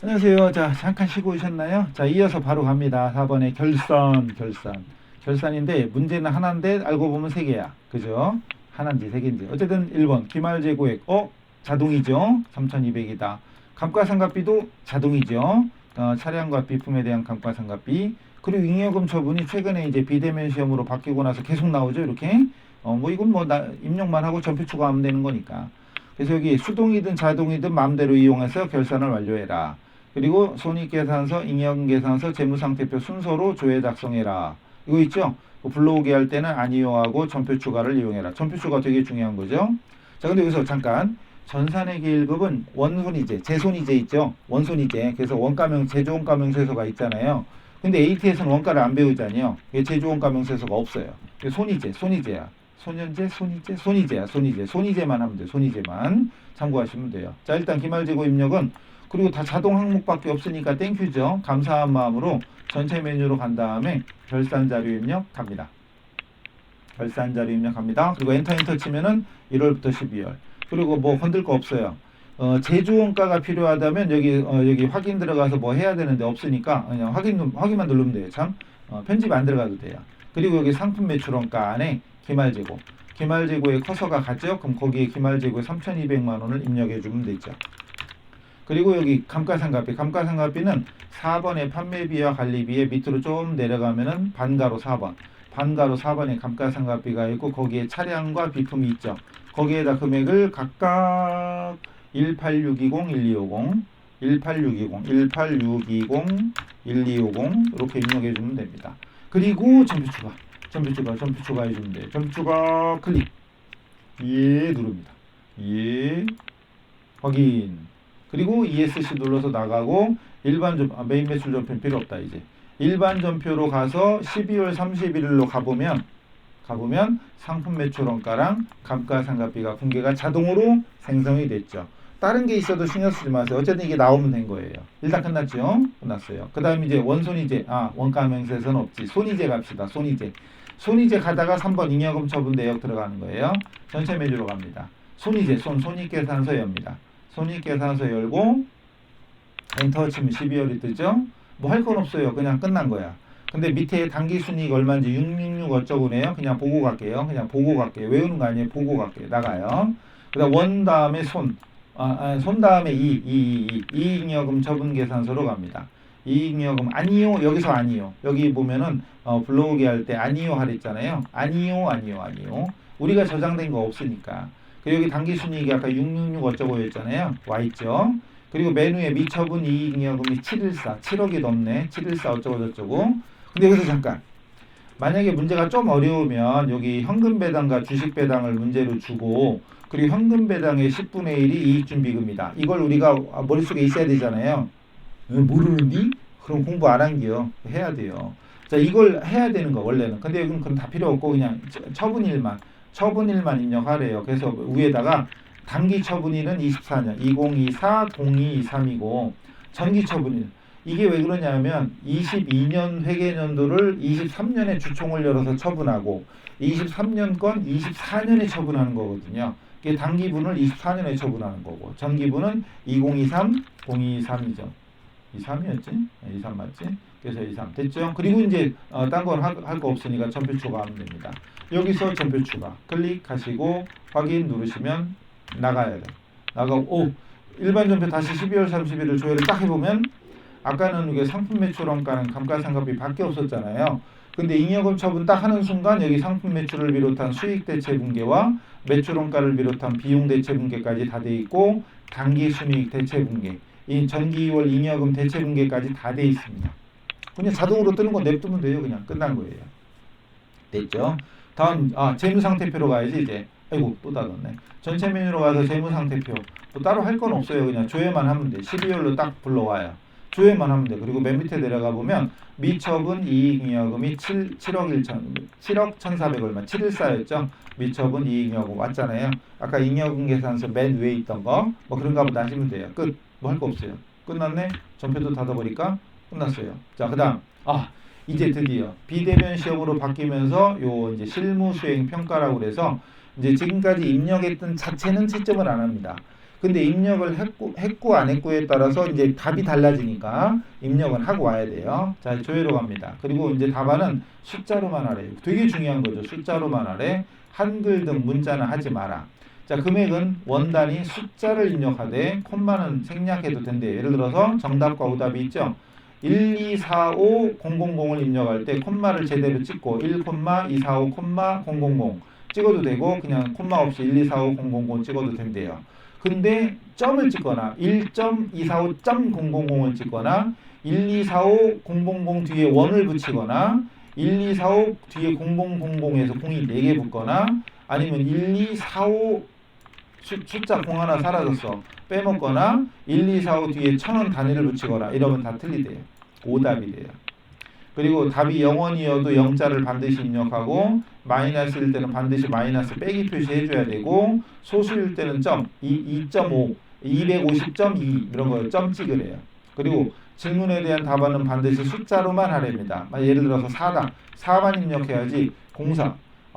안녕하세요. 자, 잠깐 쉬고 오셨나요? 자, 이어서 바로 갑니다. 4번에 결산인데 문제는 하나인데 알고 보면 세 개야. 그죠? 하나인지 세 개인지. 어쨌든 1번 기말재고액. 자동이죠. 3,200이다. 감가상각비도 자동이죠. 차량과 비품에 대한 감가상각비. 그리고 잉여금 처분이 최근에 이제 비대면 시험으로 바뀌고 나서 계속 나오죠. 이렇게. 이건 입력만 하고 전표 추가하면 되는 거니까. 그래서 여기 수동이든 자동이든 마음대로 이용해서 결산을 완료해라. 그리고 손익계산서, 잉여금계산서, 재무상태표 순서로 조회 작성해라. 이거 있죠? 불러오게 할 때는 안 이용하고 전표 추가를 이용해라. 전표 추가 되게 중요한 거죠. 자, 근데 여기서 잠깐 전산회계 1급은 원손이제, 제손이제 있죠? 원손이제. 그래서 원가명, 제조원가명세서가 있잖아요. 근데 AT에서는 원가를 안 배우잖아요. 제조원가명세서가 없어요. 손이제야. 손이제만 하면 돼요. 손이제만 참고하시면 돼요. 자, 일단 기말재고 입력은 그리고 다 자동 항목밖에 없으니까 땡큐죠. 감사한 마음으로 전체 메뉴로 간 다음에 결산자료 입력 갑니다. 결산자료 입력합니다. 그리고 엔터 치면은 1월부터 12월. 그리고 뭐 건들 거 없어요. 제조원가가 필요하다면 여기 확인 들어가서 뭐 해야 되는데 없으니까 그냥 확인만 누르면 돼요. 참 편집 안 들어가도 돼요. 그리고 여기 상품 매출원가 안에 기말재고에 커서가 가죠. 그럼 거기에 기말재고에 3,200만 원을 입력해 주면 되죠. 그리고 여기 감가상각비는 4번의 판매비와 관리비에 밑으로 좀 내려가면은 반가로 4번에 감가상각비가 있고 거기에 차량과 비품이 있죠. 거기에다 금액을 각각 18620, 1250 이렇게 입력해 주면 됩니다. 그리고 전표 추가 해주면 돼요. 전표 추가 클릭. 예 누릅니다. 예 확인. 그리고 ESC 눌러서 나가고 메인 매출 전표 필요 없다 이제. 일반 전표로 가서 12월 31일로 가보면 상품 매출 원가랑 감가상각비가 분계가 자동으로 생성이 됐죠. 다른 게 있어도 신경 쓰지 마세요. 어쨌든 이게 나오면 된 거예요. 일단 끝났죠? 끝났어요. 그 다음 이제 원손이제, 원가명세서는 없지. 손이제 갑시다. 손이제 가다가 3번 잉여금 처분 내역 들어가는 거예요. 전체 메뉴로 갑니다. 손이제, 손익계산서 엽니다. 손익계산서 열고 엔터 치면 12월이 뜨죠? 뭐 할 건 없어요. 그냥 끝난 거야. 근데 밑에 단기순이익 얼마인지 666 어쩌고네요. 그냥 보고 갈게요. 외우는 거 아니에요. 보고 갈게요. 나가요. 그 다음 원 다음에 손 다음에 이익여금 처분계산서로 갑니다. 이익여금 아니요. 여기서 아니요. 여기 보면은 불러오게 할 때 아니요 하랬잖아요. 아니요. 우리가 저장된 거 없으니까. 여기 단기순이익이 아까 666 어쩌고였잖아요. 와있죠. 그리고 메뉴에 미처분 이익여금이 714 7억이 넘네. 714 어쩌고 저쩌고. 근데 여기서 잠깐 만약에 문제가 좀 어려우면 여기 현금 배당과 주식 배당을 문제로 주고 그리고 현금 배당의 10분의 1이 이익준비금이다. 이걸 우리가 머릿속에 있어야 되잖아요. 모르는디? 그럼 공부 안 한기요. 해야 돼요. 자, 이걸 해야 되는 거 원래는. 근데 여기는 그건 다 필요 없고 그냥 처분일만 입력하래요. 그래서 위에다가 단기 처분일은 24년 2024 0223이고 전기 처분일 이게 왜 그러냐면 22년 회계연도를 23년에 주총을 열어서 처분하고 23년 건 24년에 처분하는 거거든요. 이게 단기분을 24년에 처분하는 거고 전기분은 2023 0223이죠. 23이었지? 23 맞지? 그래서 23 됐죠? 그리고 이제 딴 건 할 거 없으니까 전표 추가하면 됩니다. 여기서 전표 추가 클릭하시고 확인 누르시면 나가야 돼. 나가고 일반 전표 다시 12월 31일 조회를 딱 해보면 아까는 이게 상품 매출원가는 감가상각비 밖에 없었잖아요. 근데 잉여금 처분 딱 하는 순간 여기 상품 매출을 비롯한 수익 대체 분계와 매출원가를 비롯한 비용 대체 분계까지 다 돼 있고 단기 순이익 대체 분계, 이 전기 2월 잉여금 대체 분계까지 다 돼 있습니다. 그냥 자동으로 뜨는 건 냅두면 돼요. 그냥 끝난 거예요. 됐죠? 다음 재무상태표로 가야지 이제. 아이고 또 닫았네. 전체 메뉴로 가서 재무상태표 뭐 따로 할 건 없어요. 그냥 조회만 하면 돼. 12월로 딱 불러와요. 조회만 하면 돼. 그리고 맨 밑에 내려가 보면 미처분 이익잉여금이 7억 1,400 얼마 714였죠. 미처분 이익잉여금 왔잖아요. 아까 잉여금 계산서 맨 위에 있던 거 뭐 그런가 보다 하시면 돼요. 끝. 뭐 할 거 없어요. 끝났네. 전표도 닫아버리니까 끝났어요. 자, 그다음 이제 드디어 비대면 시험으로 바뀌면서 요 이제 실무 수행 평가라고 그래서 이제 지금까지 입력했던 자체는 채점을 안 합니다. 근데 입력을 했고 안 했고에 따라서 이제 답이 달라지니까 입력은 하고 와야 돼요. 자, 조회로 갑니다. 그리고 이제 답안은 숫자로만 하래. 되게 중요한 거죠. 숫자로만 하래. 한글 등 문자는 하지 마라. 자, 금액은 원단위 숫자를 입력하되 콤마는 생략해도 된대요. 예를 들어서 정답과 오답이 있죠. 1245000을 입력할 때 콤마를 제대로 찍고 1,245,000 찍어도 되고 그냥 콤마 없이 1245000 찍어도 된대요. 근데 점을 찍거나 1.245.000을 찍거나 1245000 뒤에 원을 붙이거나 1245 뒤에 0000에서 0이 4개 붙거나 아니면 1245 숫자 0 하나 사라졌어 빼먹거나 1245 뒤에 1000원 단위를 붙이거나 이러면 다 틀리대요. 오답이 돼요. 그리고 답이 0원이어도 0자를 반드시 입력하고 마이너스일 때는 반드시 마이너스 빼기 표시해줘야 되고 소수일 때는 점 2.5 250.2 이런 거 점 찍으래요. 그리고 질문에 대한 답안은 반드시 숫자로만 하랍니다. 예를 들어서 4만 입력해야지 공사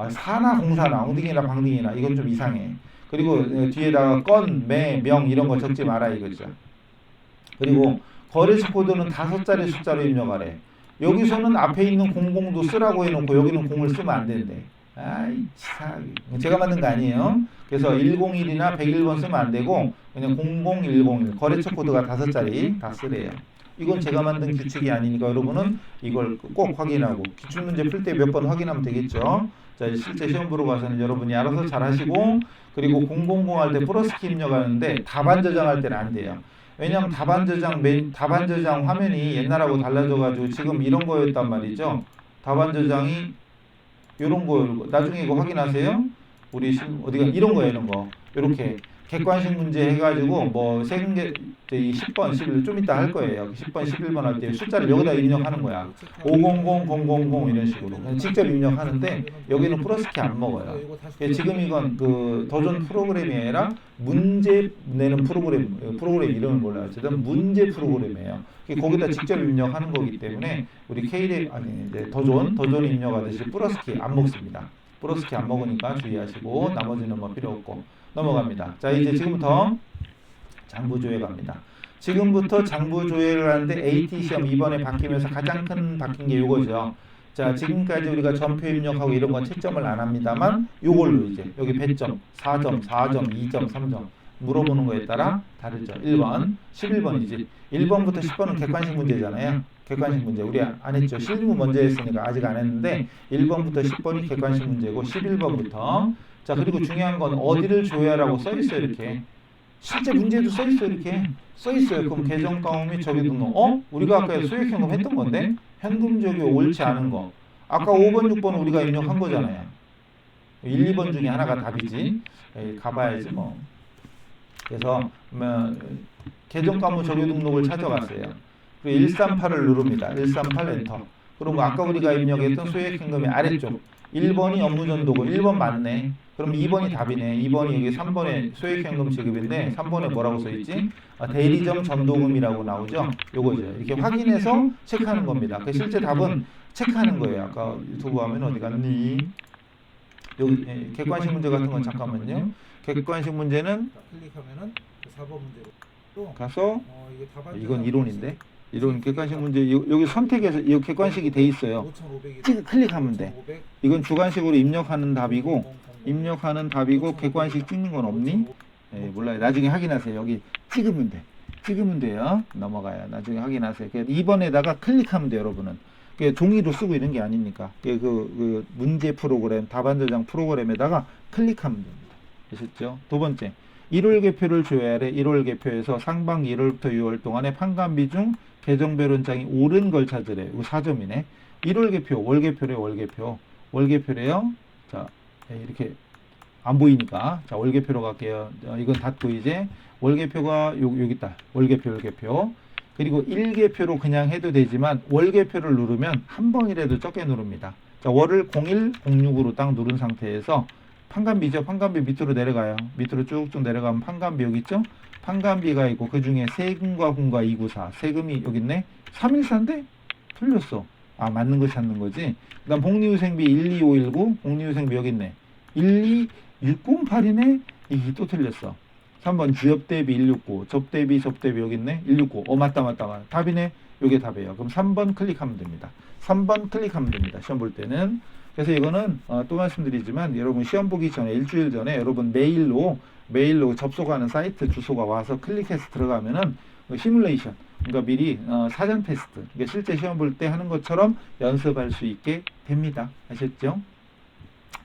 사나 공사나 엉덩이나 방등이나 이건 좀 이상해. 그리고 뒤에다가 건, 매, 명 이런 거 적지 마라 이거죠. 그리고 거래처 코드는 5자리 숫자로 입력하래. 여기서는 앞에 있는 00도 쓰라고 해놓고 여기는 0을 쓰면 안 된대. 아이 참 제가 만든 거 아니에요. 그래서 101이나 101번 쓰면 안 되고 그냥 00101 거래처 코드가 5자리 다 쓰래요. 이건 제가 만든 규칙이 아니니까 여러분은 이걸 꼭 확인하고 기출문제 풀 때 몇 번 확인하면 되겠죠. 자, 실제 시험 보러 가서는 여러분이 알아서 잘 하시고 그리고 000 할 때 플러스키 입력하는데 답안 저장할 때는 안 돼요. 왜냐하면 답안 저장 화면이 옛날하고 달라져가지고 지금 이런 거였단 말이죠. 답안 저장이 요런 거 나중에 이거 확인하세요. 우리 어디가 이런 거예요, 이런 거. 요렇게 객관식 문제 해가지고 뭐 세개 10번, 11번 좀 이따 할 거예요. 10번, 11번 할 때 숫자를 여기다 입력하는 거야. 500, 000 이런 식으로 그냥 직접 입력하는데 여기는 플러스키 안 먹어요. 지금 이건 그 도전 프로그램이 아니라 문제 내는 프로그램 이름을 몰라요. 어쨌든 문제 프로그램이에요. 거기다 직접 입력하는 거기 때문에 우리 K랩 아니 이제 도전 입력하듯이 플러스키 안 먹습니다. 플러스키 안 먹으니까 주의하시고 나머지는 뭐 필요 없고 넘어갑니다. 자, 이제 지금부터 장부조회 갑니다. 지금부터 장부조회를 하는데 AT 시험 이번에 바뀌면서 가장 큰 바뀐 게 요거죠. 자, 지금까지 우리가 점표 입력하고 이런 건 채점을 안 합니다만 요걸로 이제 여기 배점 4점, 4점, 2점, 3점 물어보는 거에 따라 다르죠. 1번, 11번이지. 1번부터 10번은 객관식 문제잖아요. 객관식 문제 우리 안 했죠. 실무 먼저 했으니까 아직 안 했는데 1번부터 10번이 객관식 문제고 11번부터 자, 그리고 중요한 건 어디를 조회하라고 써 있어요. 이렇게 실제 문제도 써 있어요. 이렇게 써 있어요. 그럼 계정가움 및 저기 등록 우리가 아까 소액현금 했던 건데 현금 적이 옳지 않은 거 아까 5번 6번 우리가 입력한 거잖아요. 1, 2번 중에 하나가 답이지. 가봐야지 뭐. 그래서 계정가무 적용 등록을 찾아갔어요. 그리고 138을 누릅니다. 138 엔터. 그리고 아까 우리가 입력했던 소액현금의 아래쪽 1번이 업무전도금 1번 맞네. 그럼 2번이 답이네. 2번이 여기 3번에 소액현금 지급인데 3번에 뭐라고 써있지? 대리점 전도금이라고 나오죠. 요거죠. 이렇게 확인해서 체크하는 겁니다. 그 실제 답은 체크하는 거예요. 아까 유튜브 화면 어디 갔니? 여기 객관식 문제 같은 건 잠깐만요. 객관식 문제는 클릭하면은 그 4번 문제로 가서 이게 답안 이건 이론인데 이론 객관식 문제 여기 선택해서 이 객관식이 돼 있어요. 5,500이 클릭하면 돼. 이건 주관식으로 입력하는 답이고 객관식 찍는 건 없니? 몰라요. 나중에 확인하세요. 여기 찍으면 돼. 찍으면 돼요. 넘어가요. 나중에 확인하세요. 2번에다가 클릭하면 돼요, 여러분은. 종이로 쓰고 이런 게 아니니까. 그 문제 프로그램, 답안 저장 프로그램에다가 클릭하면 됩니다. 아셨죠? 두 번째. 1월 개표를 조회하래. 1월 개표에서 상반기 1월부터 6월 동안의 판관비 중 계정별원장이 옳은 걸 찾으래. 이거 4점이네. 1월 개표, 월 개표래요, 월 개표. 월 개표래요. 자, 이렇게 안 보이니까. 자, 월 개표로 갈게요. 이건 닫고 이제 월 개표가 여기 있다. 월 개표. 그리고 1개표로 그냥 해도 되지만 월 개표를 누르면 한 번이라도 적게 누릅니다. 자, 월을 01, 06으로 딱 누른 상태에서 판관비죠. 판관비 밑으로 내려가요. 밑으로 쭉쭉 내려가면 판관비 여기 있죠? 판관비가 있고 그 중에 세금과 훈과 294 세금이 여기 있네. 314인데 틀렸어. 아, 맞는 거 찾는 거지. 그다음 복리후생비 12519 복리후생비 여기 있네. 12608이네. 이게 또 틀렸어. 3번 지역 대비 169, 접 대비 여기 있네. 169. 맞다. 답이네. 요게 답이에요. 그럼 3번 클릭하면 됩니다. 3번 클릭하면 됩니다. 시험 볼 때는. 그래서 이거는 또 말씀드리지만 여러분 시험 보기 전에 일주일 전에 여러분 메일로 접속하는 사이트 주소가 와서 클릭해서 들어가면은 시뮬레이션, 그러니까 미리 사전 테스트, 그러니까 실제 시험 볼 때 하는 것처럼 연습할 수 있게 됩니다. 아셨죠?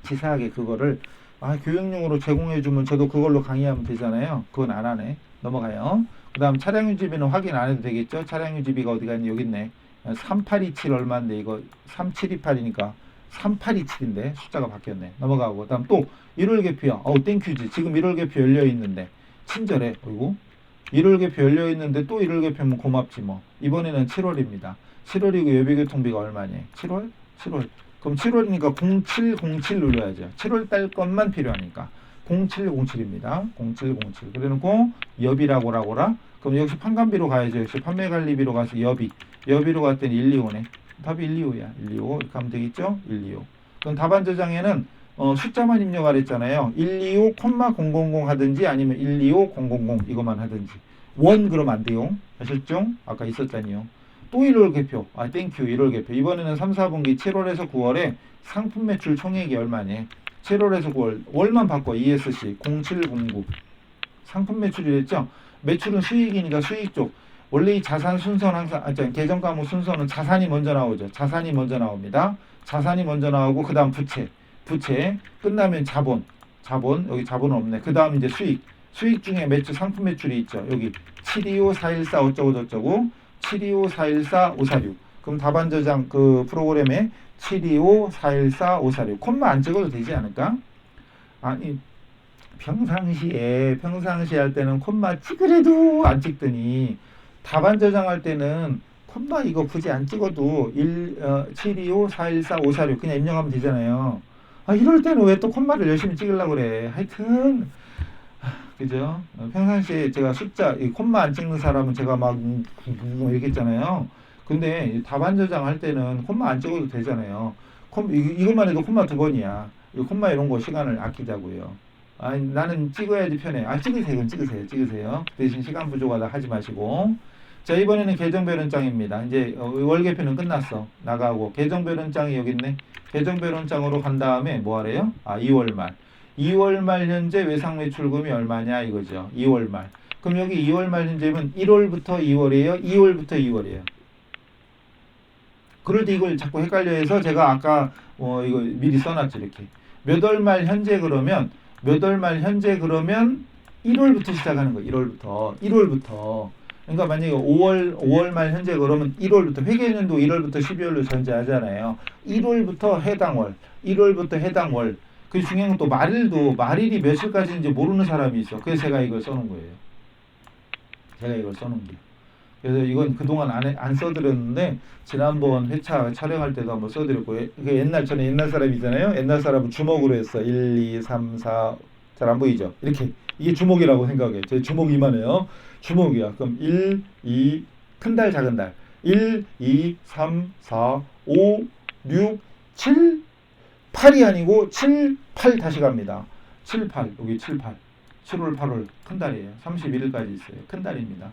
치사하게 그거를 교육용으로 제공해주면 저도 그걸로 강의하면 되잖아요. 그건 안 하네. 넘어가요. 그 다음 차량 유지비는 확인 안 해도 되겠죠? 차량 유지비가 어디가 있니? 여기 있네. 3827 얼마인데 이거 3728이니까 3827인데 숫자가 바뀌었네. 넘어가고. 그 다음 또 1월 개표야. 땡큐지. 지금 1월 개표 열려 있는데 친절해. 어이구. 1월 개표 열려 있는데 또 1월 개표면 고맙지 뭐. 이번에는 7월입니다. 7월이고 예비교통비가 얼마니? 7월. 그럼 7월이니까 0707 눌러야죠. 7월 달 것만 필요하니까 0707입니다. 0707. 그래놓고 여비라고 라고라. 그럼 역시 판관비로 가야죠. 역시 판매관리비로 가서 여비로 갔더니 125네. 답이 125야. 125 이렇게 하면 되겠죠? 125. 그럼 답안 저장에는 숫자만 입력하라 했잖아요. 125, 000 하든지 아니면 125000 이것만 하든지. 원 그러면 안 돼요. 아셨죠? 아까 있었잖아요. 또 1월 개표. 땡큐. 1월 개표. 이번에는 3, 4분기 7월에서 9월에 상품 매출 총액이 얼마니? 7월에서 9월. 월만 바꿔. ESC 0709. 상품 매출이랬죠? 매출은 수익이니까 수익 쪽. 원래 이 자산 순서는 항상 계정 과목 순서는 자산이 먼저 나오죠. 자산이 먼저 나옵니다. 자산이 먼저 나오고 그 다음 부채 끝나면 자본 여기 자본은 없네. 그 다음 이제 수익 중에 매출 상품 매출이 있죠. 여기 725 414 어쩌고 저쩌고 725 414 546. 그럼 답안 저장 그 프로그램에 725 414 546 콤마 안 찍어도 되지 않을까? 아니 평상시에 할 때는 콤마 찍으래도 안 찍더니 답안 저장할 때는 콤마 이거 굳이 안 찍어도 725 414 546 그냥 입력하면 되잖아요. 이럴 때는 왜 또 콤마를 열심히 찍으려고 그래. 하여튼 그죠? 평상시에 제가 숫자 콤마 안 찍는 사람은 제가 막 얘기했잖아요. 근데 답안 저장할 때는 콤마 안 찍어도 되잖아요. 이것만 해도 콤마 2번이야. 콤마 이런 거 시간을 아끼자고요. 나는 찍어야지 편해. 찍으세요. 대신 시간 부족하다 하지 마시고. 자, 이번에는 계정별원장입니다. 이제 월개표는 끝났어. 나가고 계정별원장이 여기 있네. 계정별원장으로 간 다음에 뭐 하래요? 2월 말. 2월 말 현재 외상매출금이 얼마냐 이거죠. 2월 말. 그럼 여기 2월 말 현재면 1월부터 2월이에요? 2월부터 2월이에요? 그럴 때 이걸 자꾸 헷갈려 해서 제가 아까 이거 미리 써놨죠. 이렇게. 몇 월 말 현재 그러면 1월부터 시작하는 거예요. 1월부터. 그러니까 만약에 5월 말 현재 그러면 1월부터 회계연도 1월부터 12월로 전제하잖아요. 1월부터 해당 월. 그 중요한 건 또 말일이 며칠까지인지 모르는 사람이 있어. 그래서 제가 이걸 써놓은 거예요. 그래서 이건 그동안 안 써드렸는데 지난번 회차 촬영할 때도 한번 써드렸고 저는 옛날 사람이잖아요. 옛날 사람은 주먹으로 했어. 1, 2, 3, 4 잘 안 보이죠? 이렇게 이게 주먹이라고 생각해. 제 주먹 이만해요. 주먹이야. 그럼 1, 2 큰 달 작은 달 1, 2, 3, 4, 5, 6, 7 8이 아니고 7, 8 다시 갑니다. 7, 8 여기 7, 8 7월 8월 큰 달이에요. 31일까지 있어요. 큰 달입니다.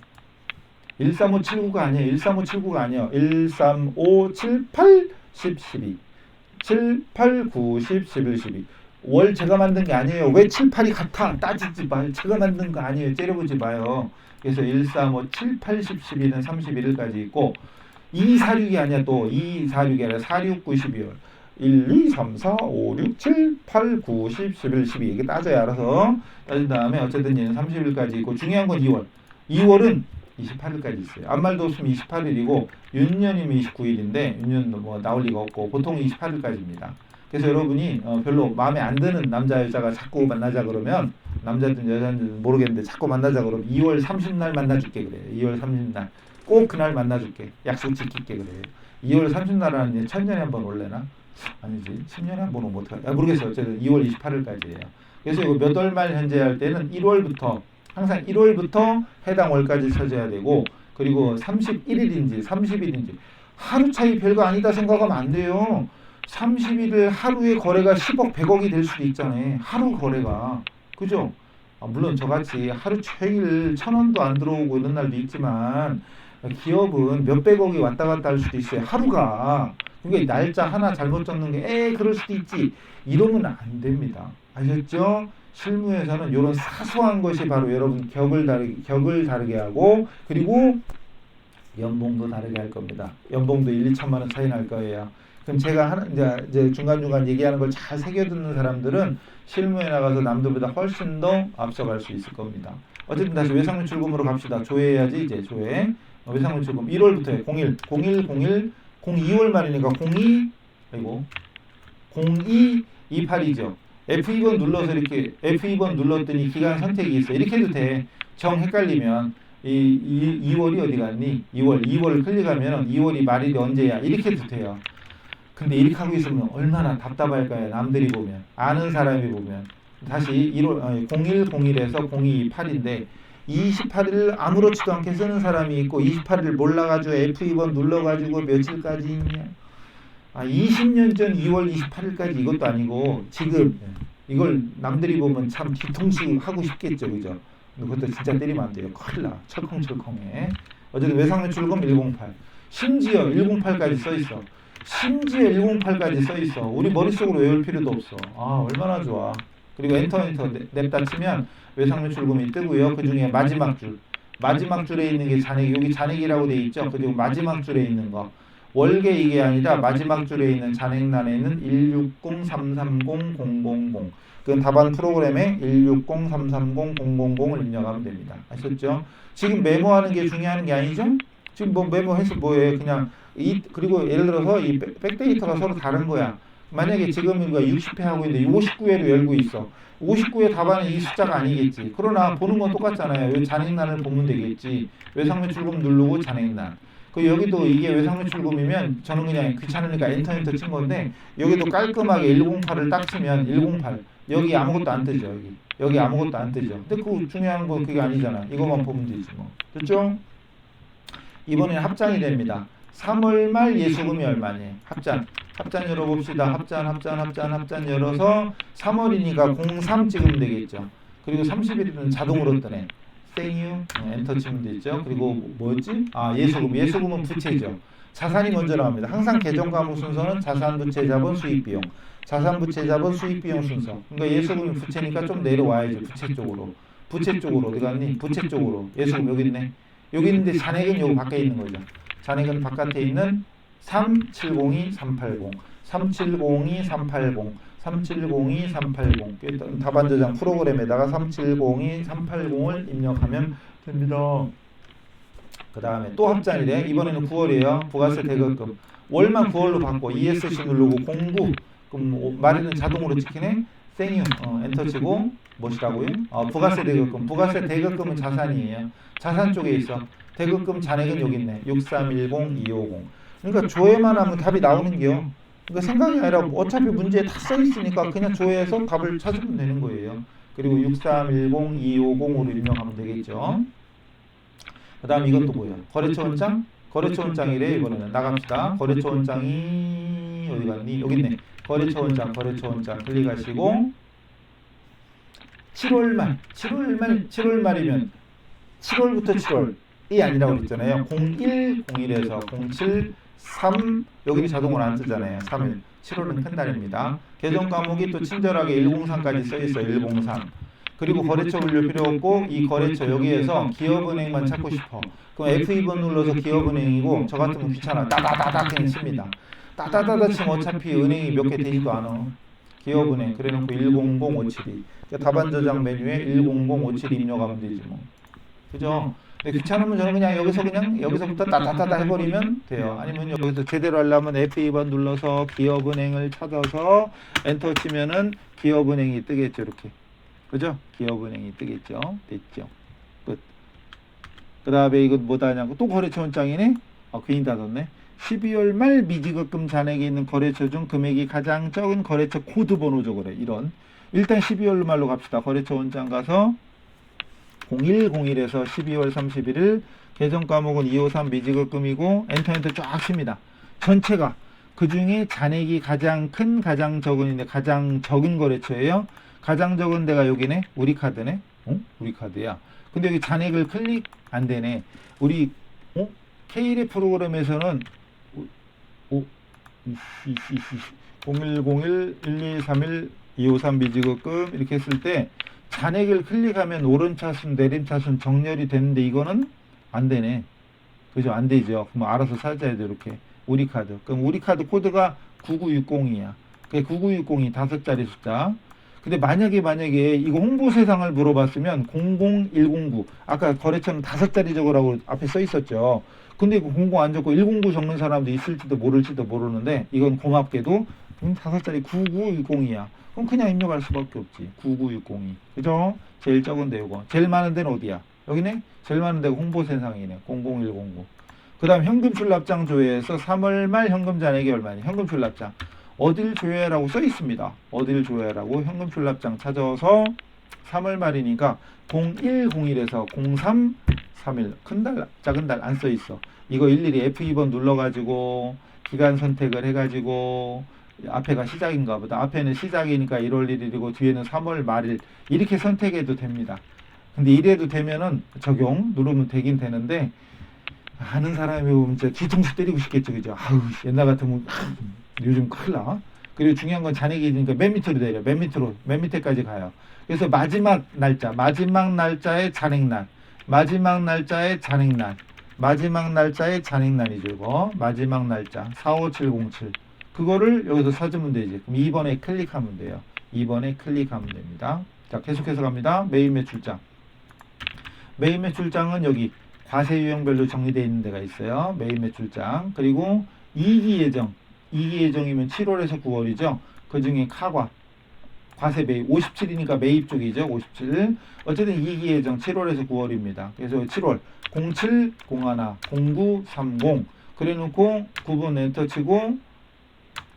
13579가 아니에요. 13579가 아니에요. 13578 10 12 7, 8, 9, 10, 11, 12 월 제가 만든 게 아니에요. 왜 7, 8이 같아? 따지지 마요. 제가 만든 거 아니에요. 째려보지 마요. 그래서 135 7, 8, 10, 12는 31일까지 있고 246이 아니야. 또 246이 아니라 46, 9, 12월 1, 2, 3, 4, 5, 6, 7, 8, 9, 10, 11, 12 이게 따져야 알아서 따진 다음에 어쨌든 얘는 30일까지 있고 중요한 건 2월은 28일까지 있어요. 아무 말도 없으면 28일이고 윤년이면 29일인데 윤년도 뭐 나올 리가 없고 보통 28일까지입니다. 그래서 여러분이 별로 마음에 안 드는 남자 여자가 자꾸 만나자 그러면 남자든 여자든 모르겠는데 자꾸 만나자 그러면 2월 30날 만나줄게 그래요. 2월 30날 꼭 그날 만나줄게. 약속 지킬게 그래요. 2월 30날은 천년에 한 번 올래나? 아니지 10년에 한 번 오면 어떡하지? 모르겠어요. 어쨌든 2월 28일까지예요. 그래서 이거 몇 월 말 현재할 때는 1월부터 항상 1월부터 해당 월까지 찾아야 되고 그리고 31일인지 30일인지 하루 차이 별거 아니다 생각하면 안 돼요. 30일을 하루에 거래가 10억 100억이 될 수도 있잖아요. 하루 거래가. 그죠? 물론 저같이 하루 종일 1,000원도 안 들어오고 이런 날도 있지만 기업은 몇백억이 왔다 갔다 할 수도 있어요. 하루가. 그러니까 날짜 하나 잘못 적는 게 그럴 수도 있지. 이러면 안 됩니다. 아셨죠? 실무에서는 이런 사소한 것이 바로 여러분 격을 다르게 하고 그리고 연봉도 다르게 할 겁니다. 연봉도 1, 2천만 원 차이 날 거예요. 그럼 제가 이제 중간중간 얘기하는 걸 잘 새겨듣는 사람들은 실무에 나가서 남들보다 훨씬 더 앞서갈 수 있을 겁니다. 어쨌든 다시 외상매출금으로 갑시다. 조회해야지 이제 조회. 외상매출금 1월부터 02월 말이니까 0228이죠. F2번 눌러서 이렇게 F2번 눌렀더니 기간 선택이 있어. 이렇게 해도 돼. 정 헷갈리면 2월이 어디 갔니? 2월 클릭하면 2월이 말일이 언제야? 이렇게 해도 돼요. 근데 이렇게 하고 있으면 얼마나 답답할까요? 남들이 보면 아는 사람이 보면 다시 0101에서 0228인데 28일 아무렇지도 않게 쓰는 사람이 있고 28일 몰라가지고 F2번 눌러가지고 며칠까지 있냐 20년 전 2월 28일까지 이것도 아니고 지금 이걸 남들이 보면 참 뒤통수 하고 싶겠죠 그죠? 그것도 진짜 때리면 안 돼요. 큰일 나 철컹철컹해. 어쨌든 외상매출금 108 심지어 108까지 써있어. 심지어 108까지 써있어. 우리 머릿속으로 외울 필요도 없어. 얼마나 좋아. 그리고 엔터 냅다 치면 외상매출금이 뜨고요. 그 중에 마지막 줄에 있는 게 잔액. 여기 잔액이라고 돼 있죠. 그리고 마지막 줄에 있는 거 월계 이게 아니라 마지막 줄에 있는 잔액란에는 160333000 그건 답안 프로그램에 160333000을 입력하면 됩니다. 아셨죠? 지금 메모하는 게 중요한 게 아니죠? 지금 뭐 메모해서 뭐해 그냥 그리고 예를 들어서 이 백데이터가 서로 다른 거야. 만약에 지금 우리가 60회 하고 있는데 59회로 열고 있어. 59회 답안은 이 숫자가 아니겠지. 그러나 보는 건 똑같잖아요. 이 잔액란을 보면 되겠지. 외상매출금 누르고 잔액란. 여기도 이게 외상매출금이면 저는 그냥 귀찮으니까 엔터 친 건데 여기도 깔끔하게 108을 딱 치면 108 여기 아무것도 안 뜨죠. 여기 아무것도 안 뜨죠. 근데 그 중요한 건 그게 아니잖아. 이것만 보면 되지 뭐. 됐죠? 이번에는 합장이 됩니다. 3월 말 예수금이 얼마니? 합장 열어봅시다. 합장 열어서 3월이니까 03 찍으면 되겠죠. 그리고 30일은 자동으로 뜨네. 땡유 엔터 치면 되죠. 그리고 뭐였지? 예수금은 부채죠. 자산이 먼저 나옵니다. 항상 계정 과목 순서는 자산, 부채, 자본, 수입, 비용. 자산, 부채, 자본, 수입, 비용 순서. 그러니까 예수금이 부채니까 좀 내려와야죠. 부채 쪽으로 어디 갔니? 부채 쪽으로. 예수금 여기 있네. 여기 있는데 잔액은 여기 밖에 있는 거죠. 잔액은 바깥에 있는 3702-380 3702-380 답안 저장 프로그램에다가 3702-380을 입력하면 됩니다. 그 다음에 또 합장이래. 이번에는 9월이에요. 부가세 대급금 월만 9월로 바꿔. ESC 누르고 09 그럼 말에는 자동으로 찍히네. 땡유 엔터 치고 뭐시라고요? 부가세 대급금은 자산이에요. 자산 쪽에 있어. 대급금 잔액은 여기 있네. 6310250 그러니까 조회만 하면 답이 나오는 게요. 그러니까 생각이 아니라 어차피 문제에 다 써 있으니까 그냥 조회해서 답을 찾으면 되는 거예요. 그리고 6310250으로 입력하면 되겠죠. 그 다음 이것도 뭐예요? 거래처원장이래. 이번에는 나갑시다. 거래처원장이 어디 갔니? 여기 있네. 거래처원장 클릭하시고 7월 말이면 7월부터 7월이 아니라고 그랬잖아요. 01에서 07 3 여기는 자동으로 안 뜨잖아요. 3일 7월은 큰 달입니다. 계정 과목이 또 친절하게 103까지 써있어. 103 그리고 거래처 분류 필요 없고 이 거래처 여기에서 기업은행만 찾고 싶어. 그럼 F2번 눌러서 기업은행이고 저 같으면 귀찮아. 따다다다 그냥 칩니다. 따다다다 치면 어차피 은행이 몇 개 되지도 않아. 기업은행 그래놓고 100572 답안 저장 메뉴에 100572 입력하면 되지 뭐. 그죠? 근데 귀찮으면 저는 그냥 여기서부터 따따따따 해버리면 돼요. 아니면 여기서 제대로 하려면 F2번 눌러서 기업은행을 찾아서 엔터 치면은 기업은행이 뜨겠죠. 이렇게. 그죠? 기업은행이 뜨겠죠. 됐죠. 끝. 그 다음에 이거 뭐다 하냐고 또 거래처원장이네? 괜히 닫았네. 12월 말 미지급금 잔액이 있는 거래처 중 금액이 가장 적은 거래처 코드 번호 적으래. 이런. 일단 12월 말로 갑시다. 거래처원장 가서 0101에서 12월 31일 계정 과목은 253 미지급금이고 엔터 쫙 칩니다. 전체가 그 중에 잔액이 가장 큰 가장 적은인데 가장 적은 거래처예요. 가장 적은 데가 여기네. 우리 카드네. 우리 카드야. 근데 여기 잔액을 클릭 안 되네. 우리 K의 프로그램에서는 0101-1231-253 미지급금 이렇게 했을 때 잔액을 클릭하면 오른차순 내림차순 정렬이 되는데 이거는 안 되네. 그죠? 안 되죠. 그럼 알아서 찾아야 돼. 이렇게 우리 카드. 그럼 우리 카드 코드가 9960이야. 그게 9960이 5자리 숫자. 근데 만약에 이거 홍보 세상을 물어봤으면 00109 아까 거래처는 5자리 적으라고 앞에 써 있었죠. 근데 이거 00 안 적고 109 적는 사람도 있을지도 모르는데 이건 고맙게도 5자리 9960이야. 그럼 그냥 입력할 수밖에 없지. 99602. 그죠? 제일 적은 데 이거. 제일 많은 데는 어디야? 여기네? 제일 많은 데가 홍보세상이네. 00109. 그 다음 현금 출납장 조회에서 3월 말 현금 잔액이 얼마냐? 현금 출납장. 어딜 조회라고 써 있습니다. 어딜 조회라고 현금 출납장 찾아서 3월 말이니까 0101에서 0331 큰 달, 작은 달 안 써 있어. 이거 일일이 F2번 눌러가지고 기간 선택을 해가지고 앞에가 시작인가 보다. 앞에는 시작이니까 1월 1일이고 뒤에는 3월 말일 이렇게 선택해도 됩니다. 근데 이래도 되면은 적용 누르면 되긴 되는데 아는 사람이 보면 진짜 뒤통수 때리고 싶겠죠. 그죠? 아우 옛날 같으면 요즘 큰일 나. 그리고 중요한 건 잔액이니까 맨 밑으로 내려. 맨 밑에까지 가요. 그래서 마지막 날짜의 잔액날. 마지막 날짜의 잔액날이죠. 이거. 마지막 날짜. 45707. 그거를 여기서 찾으면 되지. 그럼 2번에 클릭하면 돼요. 2번에 클릭하면 됩니다. 자, 계속해서 갑니다. 메인 매출장. 메인 매출장은 여기 과세 유형별로 정리되어 있는 데가 있어요. 메인 매출장. 그리고 2기 예정이면 7월에서 9월이죠. 그 중에 카과 과세 매입 57이니까 매입 쪽이죠. 57. 어쨌든 2기 예정 7월에서 9월입니다. 그래서 7월 07, 01, 09, 30 그래놓고 9번 엔터 치고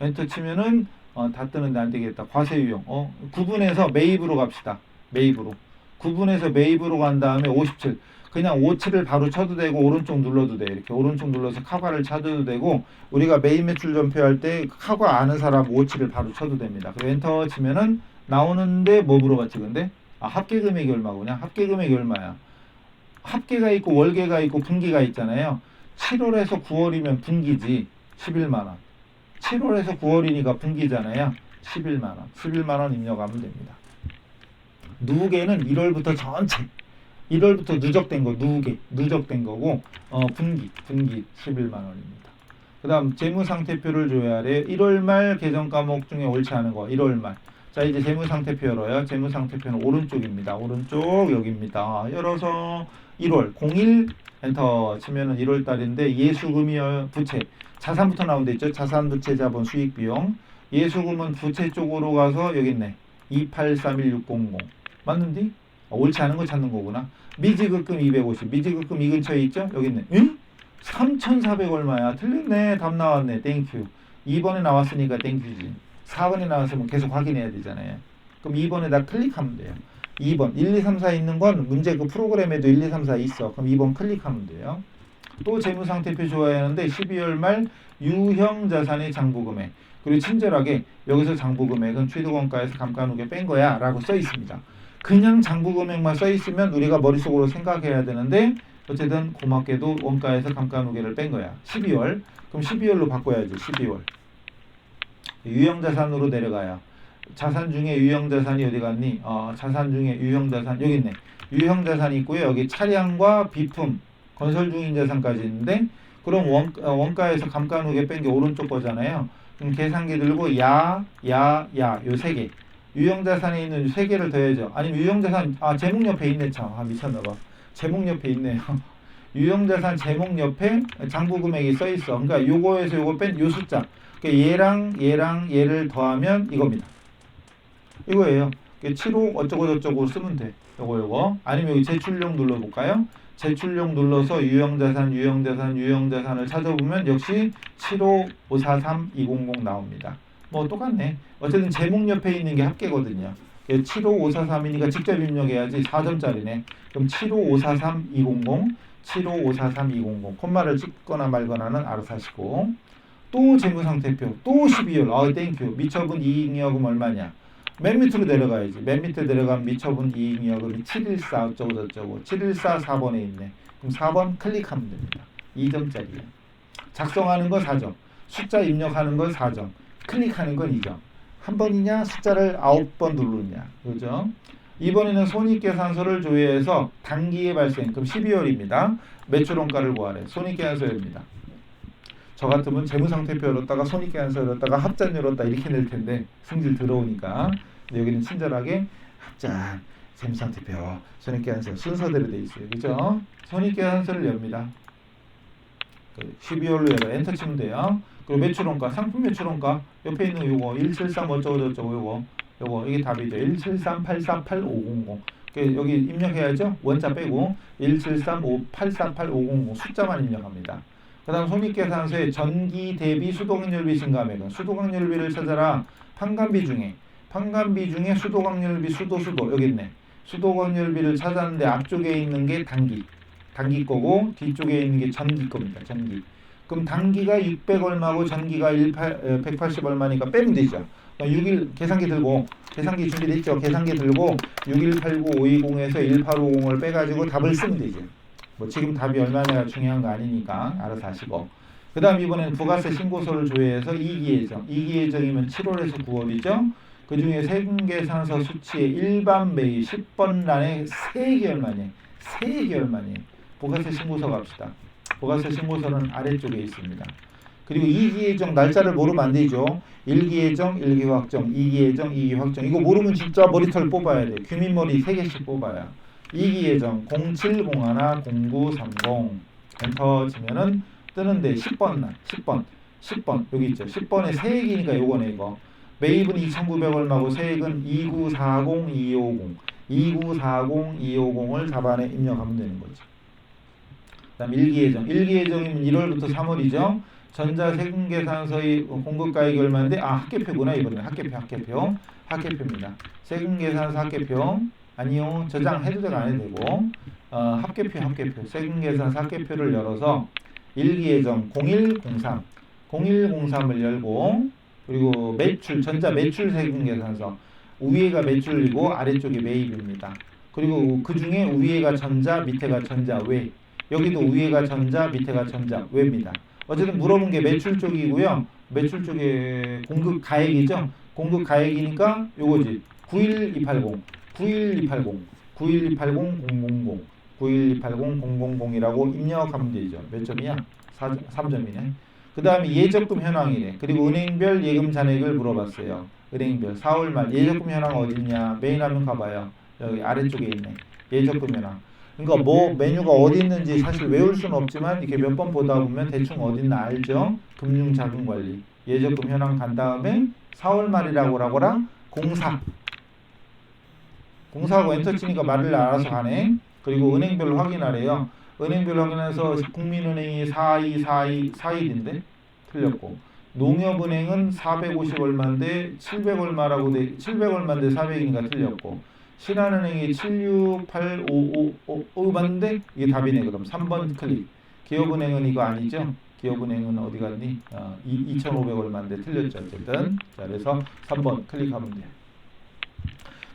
엔터 치면은 다 뜨는데 안 되겠다. 과세 유형 9분에서 매입으로 갑시다. 매입으로 9분에서 매입으로 간 다음에 57 그냥 57을 바로 쳐도 되고 오른쪽 눌러도 돼. 이렇게 오른쪽 눌러서 카과를 찾아도 되고 우리가 메인 매출 전표할 때 카과 아는 사람 57을 바로 쳐도 됩니다. 그리고 엔터 치면은 나오는데 뭐 물어봤지 근데? 합계 금액이 얼마구나. 합계 금액이 얼마야? 합계가 있고 월계가 있고 분기가 있잖아요. 7월에서 9월이면 분기지 11만원. 7월에서 9월이니까 분기잖아요. 11만원. 11만원 입력하면 됩니다. 누계는 1월부터 전체 1월부터 누적된 거 누적된 거고 분기 11만 원입니다. 그 다음 재무상태표를 조회하래. 1월 말 계정 과목 중에 옳지 않은 거 1월 말. 자 이제 재무상태표 열어요. 재무상태표는 오른쪽입니다. 오른쪽 여기입니다. 열어서 1월 01 엔터 치면은 1월 달인데 예수금이 부채 자산부터 나온데 있죠. 자산 부채 자본 수익 비용. 예수금은 부채 쪽으로 가서 여기 있네. 2831600 맞는디? 옳지 않은 거 찾는 거구나. 미지급금 250. 미지급금 이 근처에 있죠? 여기 있네. 응? 3,400 얼마야? 틀렸네. 답 나왔네. 땡큐. 2번에 나왔으니까 땡큐지. 4번에 나왔으면 계속 확인해야 되잖아요. 그럼 2번에다 클릭하면 돼요. 2번. 1, 2, 3, 4 있는 건 문제 그 프로그램에도 1, 2, 3, 4 있어. 그럼 2번 클릭하면 돼요. 또 재무상태표 좋아야 하는데 12월 말 유형자산의 장부금액. 그리고 친절하게 여기서 장부금액은 취득원가에서 감가누계 뺀 거야 라고 써 있습니다. 그냥 장부금액만 써 있으면 우리가 머릿속으로 생각해야 되는데 어쨌든 고맙게도 원가에서 감가누계를 뺀 거야. 12월. 그럼 12월로 바꿔야지. 12월. 유형자산으로 내려가요. 자산 중에 유형자산이 어디 갔니? 자산 중에 유형자산 여기 있네. 유형자산이 있고요. 여기 차량과 비품, 건설 중인 자산까지 있는데 그럼 원가에서 감가누계 뺀 게 오른쪽 거잖아요. 그럼 계산기 들고 요 세 개. 유형자산에 있는 3개를 더해야죠. 아니면 유형자산 제목 옆에 있네. 참 미쳤나봐. 제목 옆에 있네요. 유형자산 제목 옆에 장부금액이 써있어. 그러니까 요거에서 요거 뺀 요 숫자. 그러니까 얘를 더하면 이겁니다. 이거예요. 7호 어쩌고저쩌고 쓰면 돼. 요거 아니면 여기 제출용 눌러볼까요? 제출용 눌러서 유형자산을 찾아보면 역시 75543-200 나옵니다. 뭐 똑같네. 어쨌든 제목 옆에 있는 게 합계거든요. 75543이니까 직접 입력해야지. 4점짜리네. 그럼 75543-200 75543-200 콤마를 찍거나 말거나는 알아서 하시고 또 재무상태표 또 12월 땡큐. 미처분 이익여금 얼마냐. 맨 밑으로 내려가야지. 맨 밑에 내려가면 미처분 이익여금이 714 어쩌고 저쩌고 714 4번에 있네. 그럼 4번 클릭하면 됩니다. 2점짜리야. 작성하는 거 4점. 숫자 입력하는 건 4점. 클릭하는 건 2점. 한 번이냐 숫자를 9번 누르느냐. 그죠? 이번에는 손익계산서를 조회해서 단기에 발생. 그럼 12월입니다. 매출원가를 구하래. 손익계산서입니다. 저 같으면 재무상태표 열었다가 손익계산서 열었다가 합산 열었다 이렇게 낼 텐데 승질 들어오니까. 근데 여기는 친절하게 합산, 재무상태표, 손익계산서 순서대로 돼 있어요. 그죠? 손익계산서를 엽니다. 12월로 열어 엔터 치면 돼요. 그리고 매출원가, 상품 매출원가 옆에 있는 요거 173 어쩌고 저쩌고 요거 이게 답이죠. 173848500 여기 입력해야죠. 원자 빼고 173848500 숫자만 입력합니다. 그 다음 손익계산서에 전기 대비 수도광열비 증가액은 수도광열비를 찾아라. 판관비 중에 수도광열비 수도 여기 있네. 수도광열비를 찾았는데 앞쪽에 있는 게 단기 거고 뒤쪽에 있는 게 전기 겁니다. 전기. 그럼 단기가 600 얼마고 전기가 180 얼마니까 빼면 되죠. 61 계산기 들고 계산기 준비됐죠. 계산기 들고 6189520에서 1850을 빼가지고 답을 쓰면 되죠. 뭐 지금 답이 얼마나 중요한 거 아니니까 알아서 하시고. 그 다음 이번에는 부가세 신고서를 조회해서 이기예정. 이기예정이면 7월에서 9월이죠. 그 중에 세금계산서 수치의 일반 매입 10번 란에 3개월만에 부가세 신고서 갑시다. 부가세 신고서는 아래쪽에 있습니다. 그리고 이기예정 날짜를 모르면 안 되죠. 일기예정, 일기확정, 이기예정, 이기확정. 이거 모르면 진짜 머리털 뽑아야 돼. 규민머리 3개씩 뽑아야. 이기예정 07010930 엔터 치면은 뜨는데 10번 여기 있죠. 10번에 세액이니까 요거네 이거. 매입은 2,900 얼마고 세액은 2940250을 답안에 입력하면 되는 거죠. 그다음 일기예정이면 1월부터 3월이죠. 전자세금계산서의 공급가액이 얼마인데 학계표구나. 이번에 학계표입니다. 세금계산서 학계표 아니요 저장해도 되고 안 해도 되고 합계표 세금계산서 합계표를 열어서 일기예정 0103을 열고 그리고 매출 전자 매출 세금계산서 위에가 매출이고 아래쪽이 매입입니다. 그리고 그 중에 위에가 전자 밑에가 전자 외 여기도 위에가 전자 밑에가 전자 외입니다. 어쨌든 물어본 게 매출 쪽이고요. 매출 쪽에 공급 가액이죠. 공급 가액이니까 요거지. 91280 입력하면 되죠. 몇 점이야? 3점이네. 그 다음에 예적금 현황이래. 그리고 은행별 예금 잔액을 물어봤어요. 은행별 4월 말 예적금 현황 어딨냐? 메인 화면 가봐요. 여기 아래쪽에 있네. 예적금 현황. 그러니까 뭐 메뉴가 어디 있는지 사실 외울 수는 없지만 이렇게 몇 번 보다 보면 대충 어디 있나 알죠? 금융자금관리 예적금 현황 간 다음에 4월 말이라고 하거나 공사하고 엔터 치니까 말을 알아서 가네. 그리고 은행별로 확인하래요. 은행별로 확인해서 국민은행이 4241인데 틀렸고 농협은행은 450 얼마인데 700 얼마라고 700 얼마인데 400이니까 틀렸고 신한은행이 76855 맞는데 이게 답이네. 그럼 3번 클릭. 기업은행은 이거 아니죠? 기업은행은 어디 갔니? 2,500 얼마인데 틀렸죠. 어쨌든 자 그래서 3번 클릭하면 돼요.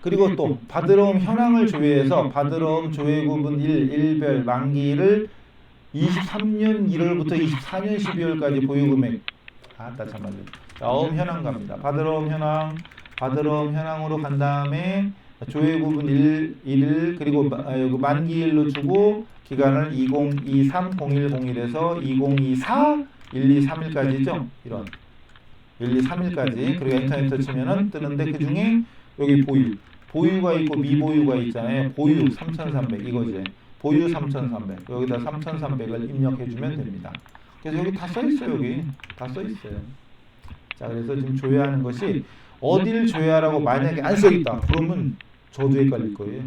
그리고 또 받으러옴 현황을 조회해서 받으러옴 조회구분 1별 만기를 23년 1월부터 24년 12월까지 보유금액 잠깐만요. 다음 현황 갑니다. 받으러옴 현황으로 간 다음에 조회구분 1을 그리고 만기일로 주고 기간을 2023-0101에서 2024 123일까지죠. 이런 123일까지 그리고 엔터 치면은 뜨는데 그 중에 여기 보유가 있고 미보유가 있잖아요. 보유 3,300 이거지. 보유 3,300 여기다 3,300을 입력해주면 됩니다. 그래서 여기 다 써있어요. 여기 다 써있어요. 자 그래서 지금 조회하는 것이 어디를 조회하라고 만약에 안 써있다 그러면 저도 헷갈릴 거예요.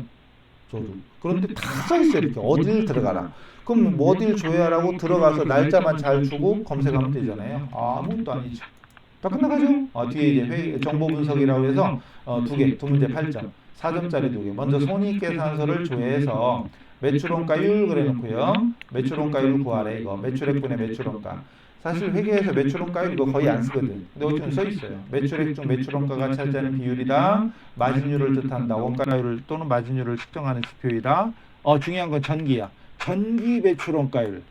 저도. 그런데 다 써있어요. 이렇게 어디를 들어가라. 그럼 뭐 어디를 조회하라고 들어가서 날짜만 잘 주고 검색하면 되잖아요. 아무것도 아니죠. 다 끝나가죠? 뒤에 이제 정보 분석이라고 해서 두 문제 8점 4점짜리 2개. 먼저 손익계산서를 조회해서 매출원가율 그래놓고요. 매출원가율 구하래. 이거 매출액분의 매출원가 사실 회계에서 매출원가율 이거 거의 안 쓰거든. 근데 어쨌든 써 있어요. 매출액 중 매출원가가 차지하는 비율이다. 마진율을 뜻한다. 원가율 또는 마진율을 측정하는 지표이다. 중요한 건 전기야. 전기 매출원가율.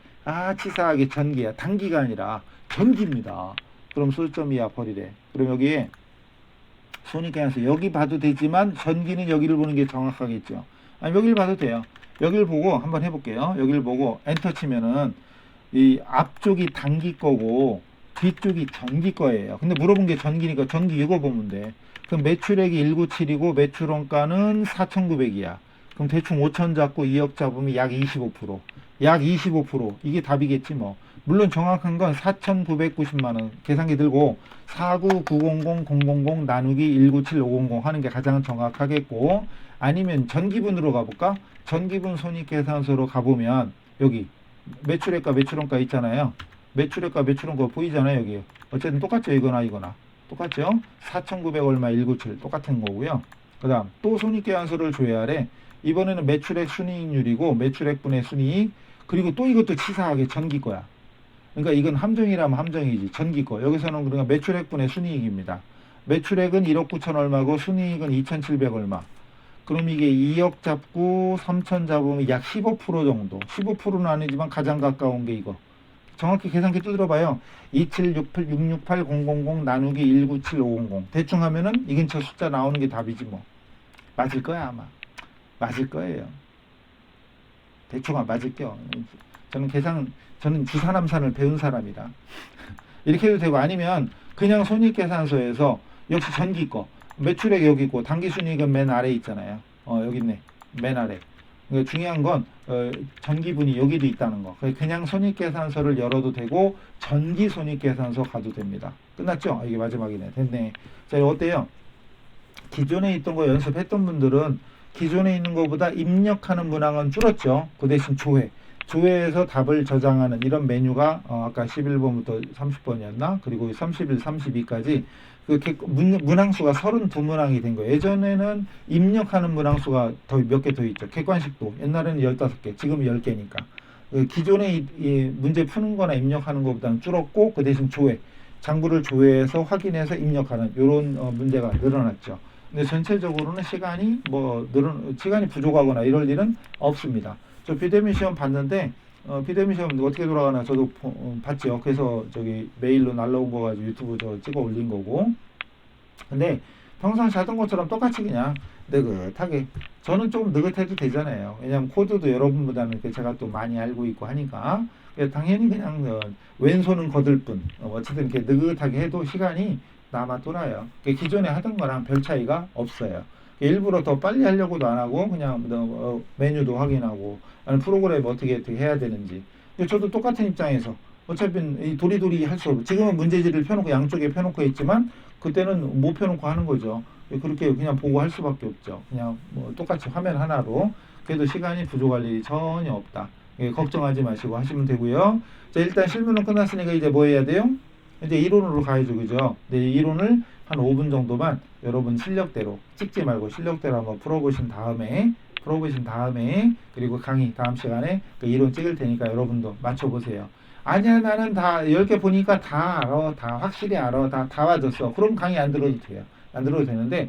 치사하게 전기야. 단기가 아니라 전기입니다. 그럼 소점이야 버리래. 그럼 여기에 손익계산서 여기 봐도 되지만 전기는 여기를 보는 게 정확하겠죠. 아니 여기를 봐도 돼요. 여기를 보고 한번 해볼게요. 여기를 보고 엔터 치면은 이 앞쪽이 단기 거고 뒤쪽이 전기 거예요. 근데 물어본 게 전기니까 전기 이거 보면 돼. 그럼 매출액이 197이고 매출원가는 4,900이야. 그럼 대충 5천 잡고 2억 잡으면 약 25%. 약 25%. 이게 답이겠지 뭐. 물론 정확한 건 4,990만 원. 계산기 들고 499000000 나누기 197500 하는 게 가장 정확하겠고, 아니면 전기분으로 가볼까? 전기분 손익계산서로 가보면 여기 매출액과 매출원가 있잖아요. 매출액과 매출원가 보이잖아요. 여기 어쨌든 똑같죠. 이거나 이거나 똑같죠. 4,900 얼마 197 똑같은 거고요. 그 다음 또 손익계산서를 줘야 하래. 이번에는 매출액 순이익률이고 매출액분의 순이익, 그리고 또 이것도 치사하게 전기 거야. 그러니까 이건 함정이라면 함정이지. 전기 거. 여기서는 그러니까 매출액분의 순이익입니다. 매출액은 1억 9천 얼마고 순이익은 2,700 얼마. 그럼 이게 2억 잡고 3천 잡으면 약 15% 정도. 15%는 아니지만 가장 가까운 게 이거. 정확히 계산기 두드려봐요. 276680000 나누기 197500 대충 하면은 이 근처 숫자 나오는 게 답이지 뭐. 맞을 거야 아마. 맞을 거예요. 대충 맞을게요. 저는 주사남산을 배운 사람이라 이렇게 해도 되고, 아니면 그냥 손익계산서에서 역시 전기 거 매출액 여기 있고 당기순이익은 맨 아래 있잖아요. 여기 있네. 맨 아래. 그러니까 중요한 건 전기분이 여기도 있다는 거. 그냥 손익계산서를 열어도 되고 전기 손익계산서 가도 됩니다. 끝났죠? 이게 마지막이네. 됐네. 자, 어때요? 기존에 있던 거 연습했던 분들은 기존에 있는 것보다 입력하는 문항은 줄었죠. 그 대신 조회에서 답을 저장하는 이런 메뉴가 아까 11번부터 30번이었나? 그리고 31, 32까지 문항수가 32문항이 된 거예요. 예전에는 입력하는 문항수가 몇 개 더 있죠. 객관식도 옛날에는 15개, 지금 10개니까. 기존에 이 문제 푸는 거나 입력하는 것보다는 줄었고, 그 대신 장부를 조회해서 확인해서 입력하는 이런 문제가 늘어났죠. 근데 전체적으로는 시간이 부족하거나 이럴 일은 없습니다. 저 비대면 시험 봤는데 비대면 시험 어떻게 돌아가나 저도 봤죠. 그래서 저기 메일로 날라온 거 가지고 유튜브 저 찍어 올린 거고. 근데 평상시 하던 것처럼 똑같이 그냥 느긋하게, 저는 조금 느긋해도 되잖아요. 왜냐면 코드도 여러분보다는 제가 또 많이 알고 있고 하니까 당연히 그냥 왼손은 거들 뿐 어쨌든 이렇게 느긋하게 해도 시간이 남아 돌아요. 기존에 하던 거랑 별 차이가 없어요. 일부러 더 빨리 하려고도 안 하고 그냥 메뉴도 확인하고 프로그램 어떻게 해야 되는지. 저도 똑같은 입장에서 어차피 이 도리도리 할 수 없고, 지금은 문제지를 펴놓고 양쪽에 펴놓고 했지만 그때는 못 펴놓고 하는 거죠. 그렇게 그냥 보고 할 수밖에 없죠. 그냥 똑같이 화면 하나로. 그래도 시간이 부족할 일이 전혀 없다. 걱정하지 마시고 하시면 되고요. 자, 일단 실무는 끝났으니까 이제 뭐 해야 돼요? 이제 이론으로 가야죠, 그죠? 네, 이론을 한 5분 정도만 여러분 실력대로 찍지 말고 실력대로 한번 풀어보신 다음에 그리고 강의 다음 시간에 그 이론 찍을 테니까 여러분도 맞춰보세요. 아니야, 나는 다 10개 보니까 다 알아, 다 확실히 알아, 다 맞았어. 그럼 강의 안 들어도 돼요. 안 들어도 되는데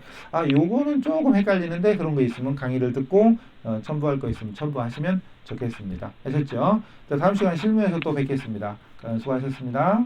요거는 조금 헷갈리는데 그런 거 있으면 강의를 듣고 첨부할 거 있으면 첨부하시면 좋겠습니다. 아셨죠? 자, 다음 시간 실무에서 또 뵙겠습니다. 수고하셨습니다.